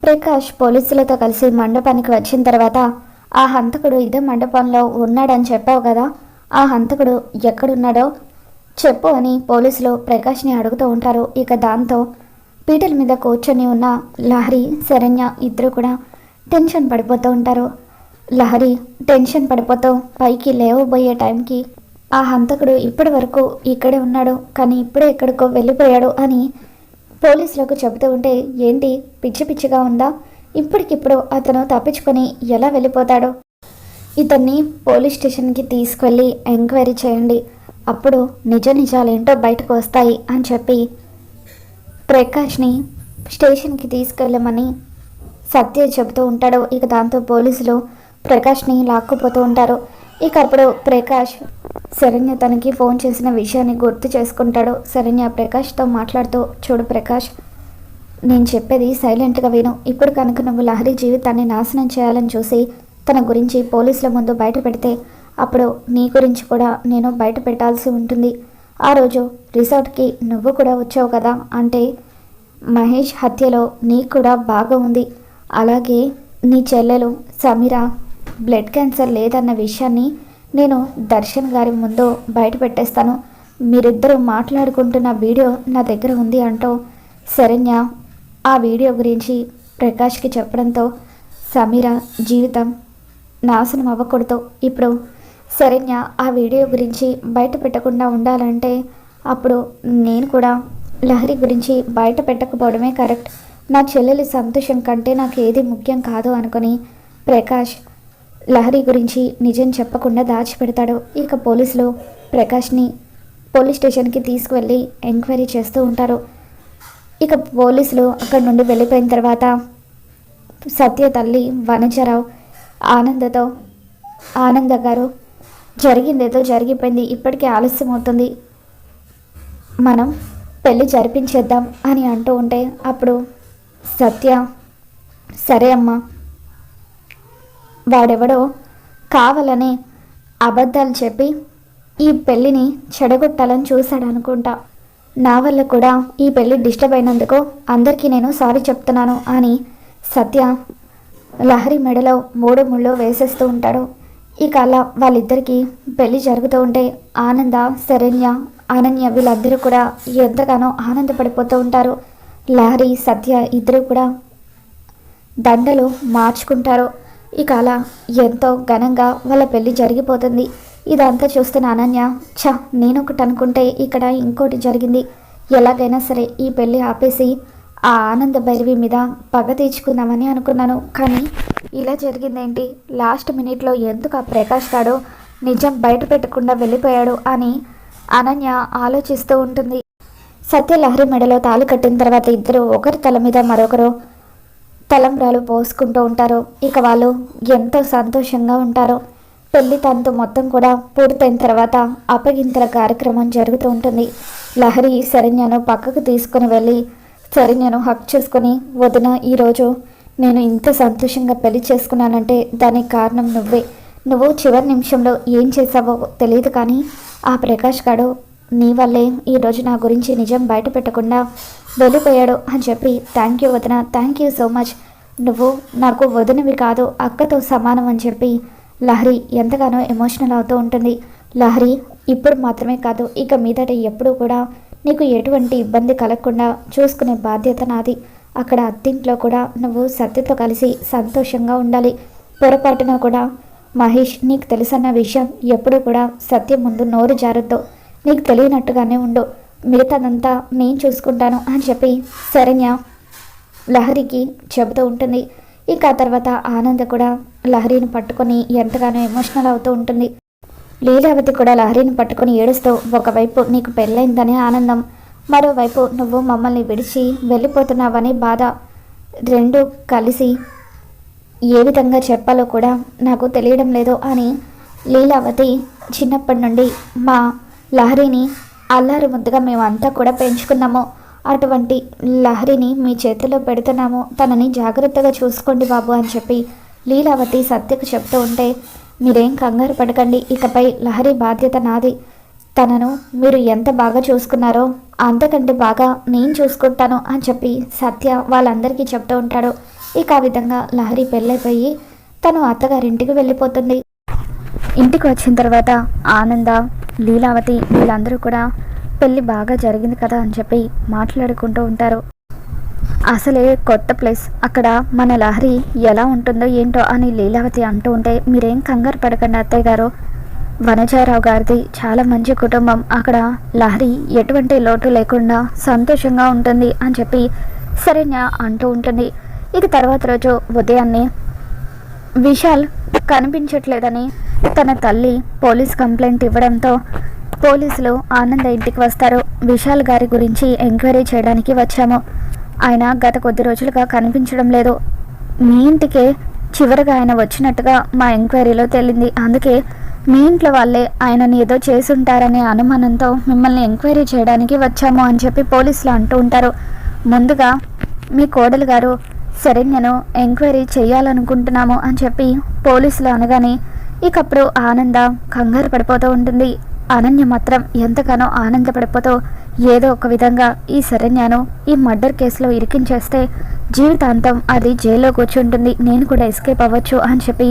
ప్రకాష్ పోలీసులతో కలిసి మండపానికి వచ్చిన తర్వాత ఆ హంతకుడు ఇదే మండపంలో ఉన్నాడని చెప్పావు కదా, ఆ హంతకుడు ఎక్కడున్నాడో చెప్పు అని పోలీసులు ప్రకాష్ని అడుగుతూ ఉంటారు. ఇక దాంతో పీటల మీద కూర్చొని ఉన్న లహరి, శరణ్య ఇద్దరు కూడా టెన్షన్ పడిపోతూ ఉంటారు. లహరి టెన్షన్ పడిపోతూ పైకి లేవబోయే టైంకి ఆ హంతకుడు ఇప్పటి వరకు ఇక్కడే ఉన్నాడు, కానీ ఇప్పుడే ఎక్కడికో వెళ్ళిపోయాడు అని పోలీసులకు చెబుతూ ఉంటే, ఏంటి పిచ్చి పిచ్చిగా ఉందా, ఇప్పటికిప్పుడు అతను తప్పించుకొని ఎలా వెళ్ళిపోతాడు, ఇతన్ని పోలీస్ స్టేషన్కి తీసుకెళ్ళి ఎంక్వైరీ చేయండి, అప్పుడు నిజాలేంటో బయటకు వస్తాయి అని చెప్పి ప్రకాష్ని స్టేషన్కి తీసుకెళ్ళమని సత్య చెబుతూ ఉంటాడు. ఇక దాంతో పోలీసులు ప్రకాష్ని లాక్కుపోతూ ఉంటారు. ఇక అప్పుడు ప్రకాష్ శరణ్య తనకి ఫోన్ చేసిన విషయాన్ని గుర్తు చేసుకుంటాడు. శరణ్య ప్రకాష్తో మాట్లాడుతూ, చూడు ప్రకాష్, నేను చెప్పేది సైలెంట్గా విను. ఇప్పుడు కనుక నువ్వు లహరి జీవితాన్ని నాశనం చేయాలని చూసి తన గురించి పోలీసుల ముందు బయట పెడితే అప్పుడు నీ గురించి కూడా నేను బయట పెట్టాల్సి ఉంటుంది. ఆ రోజు రిసార్ట్కి నువ్వు కూడా వచ్చావు కదా, అంటే మహేష్ హత్యలో నీకు కూడా బాగా ఉంది. అలాగే నీ చెల్లెలు సమీర బ్లడ్ క్యాన్సర్ లేదన్న విషయాన్ని నేను దర్శన్ గారి ముందు బయట పెట్టేస్తాను. మీరిద్దరూ మాట్లాడుకుంటున్న వీడియో నా దగ్గర ఉంది అంటూ శరణ్య ఆ వీడియో గురించి ప్రకాష్కి చెప్పడంతో సమీర జీవితం నాశనం అవ్వకూడదు. ఇప్పుడు శరణ్య ఆ వీడియో గురించి బయట పెట్టకుండా ఉండాలంటే అప్పుడు నేను కూడా లహరి గురించి బయట పెట్టకపోవడమే కరెక్ట్. నా చెల్లెలి సంతోషం కంటే నాకు ఏది ముఖ్యం కాదు అనుకుని ప్రకాష్ లహరి గురించి నిజం చెప్పకుండా దాచిపెడతాడు. ఇక పోలీసులు ప్రకాష్ని పోలీస్ స్టేషన్కి తీసుకువెళ్ళి ఎంక్వైరీ చేస్తూ ఉంటారు. ఇక పోలీసులు అక్కడి నుండి వెళ్ళిపోయిన తర్వాత సత్య తల్లి వనజరావు ఆనంద గారు, జరిగిందేదో జరిగిపోయింది, ఇప్పటికే ఆలస్యం అవుతుంది, మనం పెళ్ళి జరిపించేద్దాం అని అంటూ ఉంటే అప్పుడు సత్య, సరే అమ్మా, వాడెవడో కావాలని అబద్ధాలు చెప్పి ఈ పెళ్ళిని చెడగొట్టాలని చూశాడు అనుకుంటా. నా వల్ల కూడా ఈ పెళ్ళి డిస్టర్బ్ అయినందుకు అందరికీ నేను సారీ చెప్తున్నాను అని సత్య లహరి మెడలో 3 ముళ్ళు వేసేస్తూ ఉంటాడు. ఇక అలా వాళ్ళిద్దరికీ పెళ్ళి జరుగుతూ ఉంటే ఆనంద, శరణ్య, అనన్య వీళ్ళందరూ కూడా ఎంతగానో ఆనందపడిపోతూ ఉంటారు. లహరి, సత్య ఇద్దరు కూడా దండలు మార్చుకుంటారు. ఇక అలా ఎంతో ఘనంగా వాళ్ళ పెళ్ళి జరిగిపోతుంది. ఇదంతా చూస్తున్న అనన్య, నేనొకటి అనుకుంటే ఇక్కడ ఇంకోటి జరిగింది, ఎలాగైనా సరే ఈ పెళ్ళి ఆపేసి ఆ ఆనంద భైరవి మీద పగ తీర్చుకుందామని అనుకున్నాను, కానీ ఇలా జరిగిందేంటి, లాస్ట్ మినిట్లో ఎందుకు ఆ ప్రకాష్ గాడు నిజం బయట పెట్టకుండా వెళ్ళిపోయాడు అని అనన్య ఆలోచిస్తూ ఉంటుంది. సత్య లహరి మెడలో తాళి కట్టిన తర్వాత ఇద్దరు ఒకరి తల మీద మరొకరు తలంబ్రాలు పోసుకుంటూ ఉంటారు. ఇక వాళ్ళు ఎంతో సంతోషంగా ఉంటారు. పెళ్లి తంతు మొత్తం కూడా పూర్తయిన తర్వాత అప్పగింతల కార్యక్రమం జరుగుతూ ఉంటుంది. లహరి శరణ్యను పక్కకు తీసుకుని వెళ్ళి శరణ్యను హక్ చేసుకుని, వదిన, ఈరోజు నేను ఇంత సంతోషంగా పెళ్లి చేసుకున్నానంటే దానికి కారణం నువ్వే. నువ్వు చివరి నిమిషంలో ఏం చేసావో తెలియదు, కానీ ఆ ప్రకాష్ గాడు నీ వల్లే ఈరోజు నా గురించి నిజం బయట పెట్టకుండా వెళ్ళిపోయాడు అని చెప్పి, థ్యాంక్ యూ వదిన, థ్యాంక్ యూ సో మచ్, నువ్వు నాకు వదినవి కాదు అక్కతో సమానం అని చెప్పి లహరి ఎంతగానో ఎమోషనల్ అవుతూ ఉంటుంది. లహరి, ఇప్పుడు మాత్రమే కాదు, ఇక మీదట ఎప్పుడూ కూడా నీకు ఎటువంటి ఇబ్బంది కలగకుండా చూసుకునే బాధ్యత నాది. అక్కడ అత్తింట్లో కూడా నువ్వు సత్యతో కలిసి సంతోషంగా ఉండాలి. పొరపాటున కూడా మహేష్ నీకు తెలుసన్న విషయం ఎప్పుడూ కూడా సత్యం ముందు నోరు జారొద్దు, నీకు తెలియనట్టుగానే ఉండు, మిగతాదంతా నేను చూసుకుంటాను అని చెప్పి శరణ్య లహరికి చెబుతూ ఉంటుంది. ఇక ఆ తర్వాత ఆనంద కూడా లహరిని పట్టుకొని ఎంతగానో ఎమోషనల్ అవుతూ ఉంటుంది. లీలావతి కూడా లహరిని పట్టుకొని ఏడుస్తూ, ఒకవైపు నీకు పెళ్ళైందని ఆనందం, మరోవైపు నువ్వు మమ్మల్ని విడిచి వెళ్ళిపోతున్నావని బాధ, రెండు కలిసి ఏ విధంగా చెప్పాలో కూడా నాకు తెలియడం లేదు అని లీలావతి చిన్నప్పటి నుండి మా లహరిని అల్లారు ముద్దుగా మేమంతా కూడా పెంచుకున్నాము, అటువంటి లహరిని మీ చేతిలో పెడుతున్నాము, తనని జాగ్రత్తగా చూసుకోండి బాబు అని చెప్పి లీలావతి సత్యకు చెప్తూ ఉంటే, మీరేం కంగారు పడకండి, ఇకపై లహరి బాధ్యత నాది, తనను మీరు ఎంత బాగా చూసుకున్నారో అంతకంటే బాగా నేను చూసుకుంటాను అని చెప్పి సత్య వాళ్ళందరికీ చెప్తూ ఉంటాడు. ఇక ఆ విధంగా లహరి పెళ్ళైపోయి తను అత్తగారింటికి వెళ్ళిపోతుంది. ఇంటికి వచ్చిన తర్వాత ఆనంద, లీలావతి వీళ్ళందరూ కూడా పెళ్ళి బాగా జరిగింది కదా అని చెప్పి మాట్లాడుకుంటూ ఉంటారు. అసలే కొత్త ప్లేస్, అక్కడ మన లహరి ఎలా ఉంటుందో ఏంటో అని లీలావతి అంటూ ఉంటే, మీరేం కంగారు పడకండి అత్తయ్య గారు, వనజారావు గారిది చాలా మంచి కుటుంబం, అక్కడ లహరి ఎటువంటి లోటు లేకుండా సంతోషంగా ఉంటుంది అని చెప్పి శరణ్య అంటూ ఉంటుంది. ఇక తర్వాత రోజు ఉదయాన్నే విశాల్ కనిపించట్లేదని తన తల్లి పోలీస్ కంప్లైంట్ ఇవ్వడంతో పోలీసులు ఆనంద ఇంటికి వస్తారు. విశాల్ గారి గురించి ఎంక్వైరీ చేయడానికి వచ్చాము, ఆయన గత కొద్ది రోజులుగా కనిపించడం లేదు, మీ ఇంటికే చివరిగా ఆయన వచ్చినట్టుగా మా ఎంక్వైరీలో తేలింది, అందుకే మీ ఇంట్లో వాళ్ళే ఆయనని ఏదో చేసుంటారనే అనుమానంతో మిమ్మల్ని ఎంక్వైరీ చేయడానికి వచ్చాము అని చెప్పి పోలీసులు అంటూ ఉంటారు. ముందుగా మీ కోడలు గారు శరణ్యను ఎంక్వైరీ చేయాలనుకుంటున్నాము అని చెప్పి పోలీసులు అనగానే ఇకప్పుడు ఆనంద కంగారు పడిపోతూ ఉంటుంది. అనన్య మాత్రం ఎంతగానో ఆనందపడిపోతూ ఏదో ఒక విధంగా ఈ శరణ్యను ఈ మర్డర్ కేసులో ఇరికించేస్తే జీవితాంతం అది జైల్లో కూర్చుంటుంది, నేను కూడా ఎస్కేప్ అవ్వచ్చు అని చెప్పి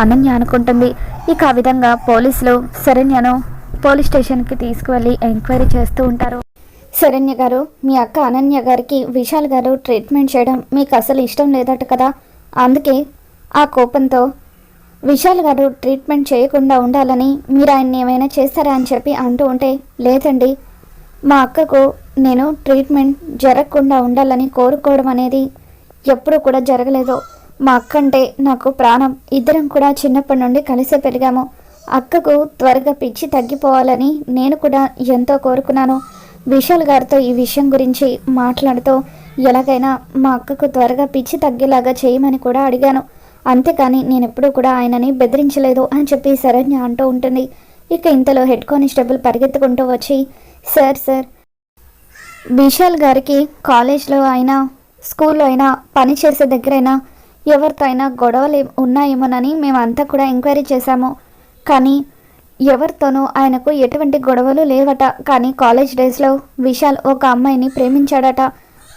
అనన్య అనుకుంటుంది. ఇక ఆ విధంగా పోలీసులు శరణ్యను పోలీస్ స్టేషన్కి తీసుకువెళ్ళి ఎంక్వైరీ చేస్తూ ఉంటారు. శరణ్య గారు, మీ అక్క అనన్య గారికి విశాల్ గారు ట్రీట్మెంట్ చేయడం మీకు అసలు ఇష్టం లేదట కదా, అందుకే ఆ కోపంతో విశాల్ గారు ట్రీట్మెంట్ చేయకుండా ఉండాలని మీరు ఆయన్ని ఏమైనా చేస్తారా అని చెప్పి అంటూ ఉంటే, లేదండి, మా అక్కకు నేను ట్రీట్మెంట్ జరగకుండా ఉండాలని కోరుకోవడం అనేది ఎప్పుడూ కూడా జరగలేదు, మా అక్క అంటే నాకు ప్రాణం, ఇద్దరం కూడా చిన్నప్పటి నుండి కలిసే పెరిగాము, అక్కకు త్వరగా పిచ్చి తగ్గిపోవాలని నేను కూడా ఎంతో కోరుకున్నాను, విశాల్ గారితో ఈ విషయం గురించి మాట్లాడుతూ ఎలాగైనా మా అక్కకు త్వరగా పిచ్చి తగ్గేలాగా చేయమని కూడా అడిగాను, అంతేకాని నేను ఎప్పుడూ కూడా ఆయనని బెదిరించలేదు అని చెప్పి శరణ్య అంటూ ఉంటుంది. ఇక ఇంతలో హెడ్ కానిస్టేబుల్ పరిగెత్తుకుంటూ వచ్చి, సార్ విశాల్ గారికి కాలేజ్లో అయినా స్కూల్లో అయినా పనిచేసే దగ్గరైనా ఎవరితో అయినా గొడవలు ఉన్నాయేమోనని మేమంతా కూడా ఎంక్వైరీ చేశాము, కానీ ఎవరితోనూ ఆయనకు ఎటువంటి గొడవలు లేవట, కానీ కాలేజ్ డేస్లో విశాల్ ఒక అమ్మాయిని ప్రేమించాడట,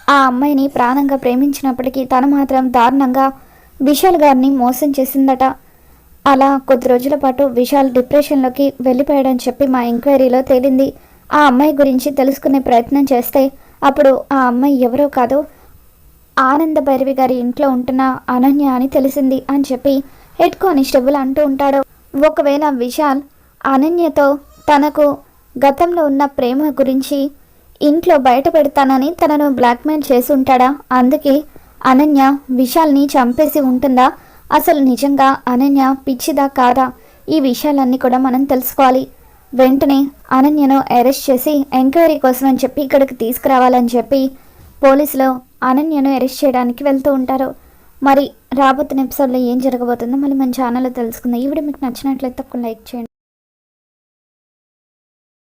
ఆ అమ్మాయిని ప్రాణంగా ప్రేమించినప్పటికీ తను మాత్రం దారుణంగా విశాల్ గారిని మోసం చేసిందట, అలా కొద్ది రోజుల పాటు విశాల్ డిప్రెషన్లోకి వెళ్ళిపోయాడని చెప్పి మా ఎంక్వైరీలో తేలింది, ఆ అమ్మాయి గురించి తెలుసుకునే ప్రయత్నం చేస్తే అప్పుడు ఆ అమ్మాయి ఎవరో కాదు ఆనంద భైరవి గారి ఇంట్లో ఉంటున్న అనన్య అని తెలిసింది అని చెప్పి హెడ్ కానిస్టేబుల్ అంటూ ఉంటాడు. ఒకవేళ విశాల్ అనన్యతో తనకు గతంలో ఉన్న ప్రేమ గురించి ఇంట్లో బయట పెడతానని తనను బ్లాక్మెయిల్ చేసి ఉంటాడా, అందుకే అనన్య విశాల్ని చంపేసి ఉంటుందా, అసలు నిజంగా అనన్య పిచ్చిదా కాదా, ఈ విషయాలన్నీ కూడా మనం తెలుసుకోవాలి, వెంటనే అనన్యను అరెస్ట్ చేసి ఎంక్వైరీ కోసం అని చెప్పి ఇక్కడికి తీసుకురావాలని చెప్పి పోలీసులు అనన్యను అరెస్ట్ చేయడానికి వెళ్తూ ఉంటారు. మరి రాబోతున్న ఎపిసోడ్లో ఏం జరగబోతుందో మళ్ళీ మన ఛానల్లో తెలుసుకుందాం. ఈ వీడియో మీకు నచ్చినట్లయితే తప్పకుండా లైక్ చేయండి.